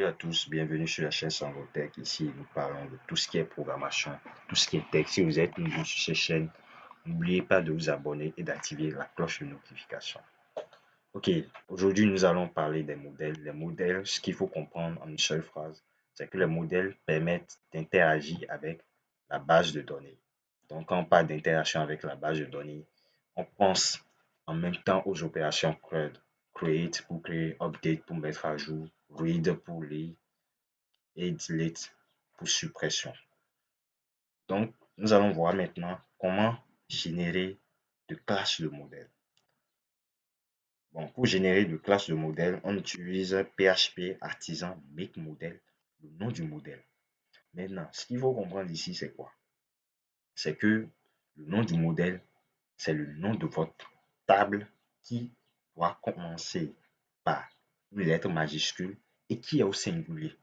Salut à tous, bienvenue sur la chaîne Sangotech. Ici, nous parlons de tout ce qui est programmation, tout ce qui est tech. Si vous êtes nouveau sur cette chaîne, n'oubliez pas de vous abonner et d'activer la cloche de notification. Ok, aujourd'hui, nous allons parler des modèles. Les modèles, ce qu'il faut comprendre en une seule phrase, c'est que les modèles permettent d'interagir avec la base de données. Donc, quand on parle d'interaction avec la base de données, on pense en même temps aux opérations CRUD. Create pour créer, update pour mettre à jour, read pour lire et delete pour suppression. Donc, nous allons voir maintenant comment générer de classes de modèles. Bon, pour générer de classes de modèles, on utilise PHP Artisan Make Model, le nom du modèle. Maintenant, ce qu'il faut comprendre ici, c'est quoi? C'est que le nom du modèle, c'est le nom de votre table qui doit commencer par une lettre majuscule et qui est au singulier.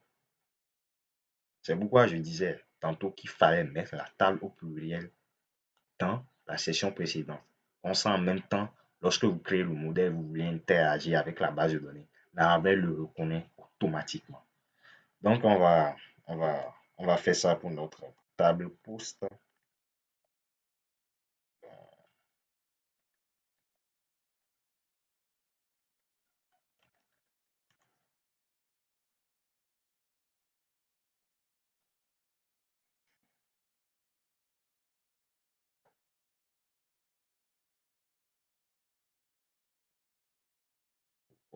C'est pourquoi je disais tantôt qu'il fallait mettre la table au pluriel dans la session précédente. On sent en même temps, lorsque vous créez le modèle, vous voulez interagir avec la base de données. Laravel le reconnaît automatiquement. Donc, on va faire ça pour notre table post.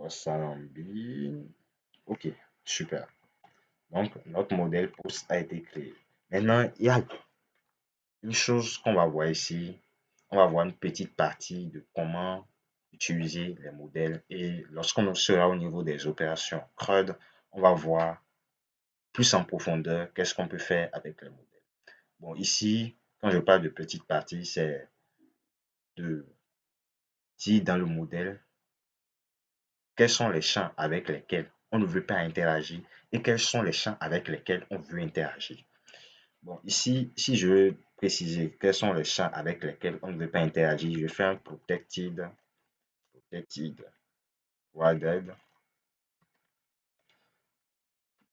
Ça en ligne. Ok, super. Donc, notre modèle post a été créé. Maintenant, il y a une chose qu'on va voir ici. On va voir une petite partie de comment utiliser les modèles. Et lorsqu'on sera au niveau des opérations CRUD, on va voir plus en profondeur qu'est-ce qu'on peut faire avec les modèles. Bon, ici, quand je parle de petite partie, c'est de dire dans le modèle quels sont les champs avec lesquels on ne veut pas interagir et quels sont les champs avec lesquels on veut interagir. Bon, ici, si je veux préciser quels sont les champs avec lesquels on ne veut pas interagir, je fais un protected worded.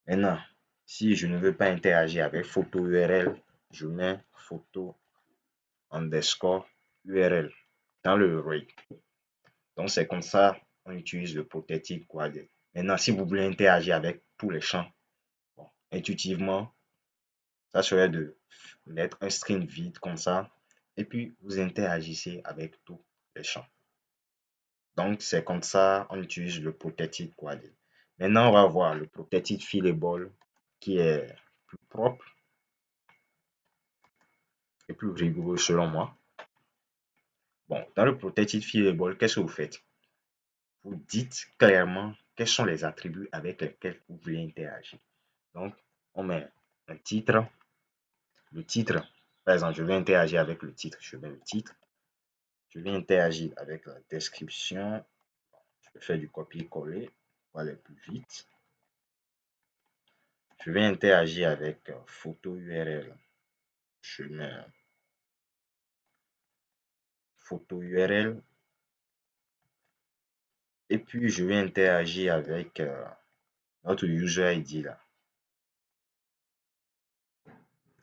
Maintenant, si je ne veux pas interagir avec photo URL, je mets photo underscore URL dans le array. Donc, c'est comme ça on utilise le protected quadret. Maintenant, si vous voulez interagir avec tous les champs, bon, intuitivement, ça serait de mettre un string vide comme ça et puis vous interagissez avec tous les champs. Donc, c'est comme ça on utilise le protected quadret. Maintenant, on va voir le protected fillable qui est plus propre et plus rigoureux selon moi. Bon, dans le protected fillable, qu'est-ce que vous faites? Vous dites clairement quels sont les attributs avec lesquels vous voulez interagir. Donc, on met un titre. Le titre, par exemple, je vais interagir avec le titre. Je mets le titre. Je vais interagir avec la description. Je vais faire du copier-coller pour aller plus vite. Je vais interagir avec photo URL. Je mets photo URL. Et puis, je vais interagir avec notre user ID là.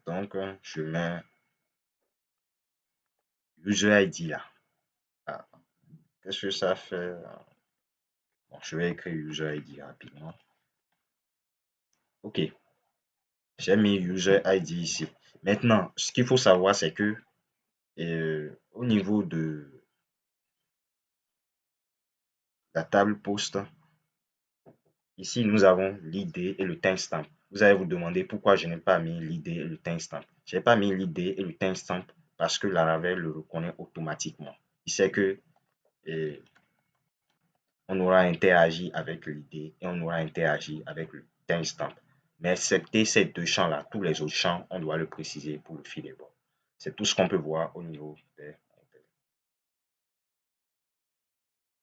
Donc, je mets user ID là. Ah, qu'est-ce que ça fait? Bon, je vais écrire user ID rapidement. Ok, j'ai mis user ID ici. Maintenant, ce qu'il faut savoir, c'est que au niveau de la table post, ici, nous avons l'id et le timestamp. Vous allez vous demander pourquoi je n'ai pas mis l'id et le timestamp. Je n'ai pas mis l'id et le timestamp parce que Laravel le reconnaît automatiquement. Il sait que on aura interagi avec l'id et on aura interagi avec le timestamp. Mais excepté ces deux champs-là, tous les autres champs, on doit le préciser pour le fillable. C'est tout ce qu'on peut voir au niveau des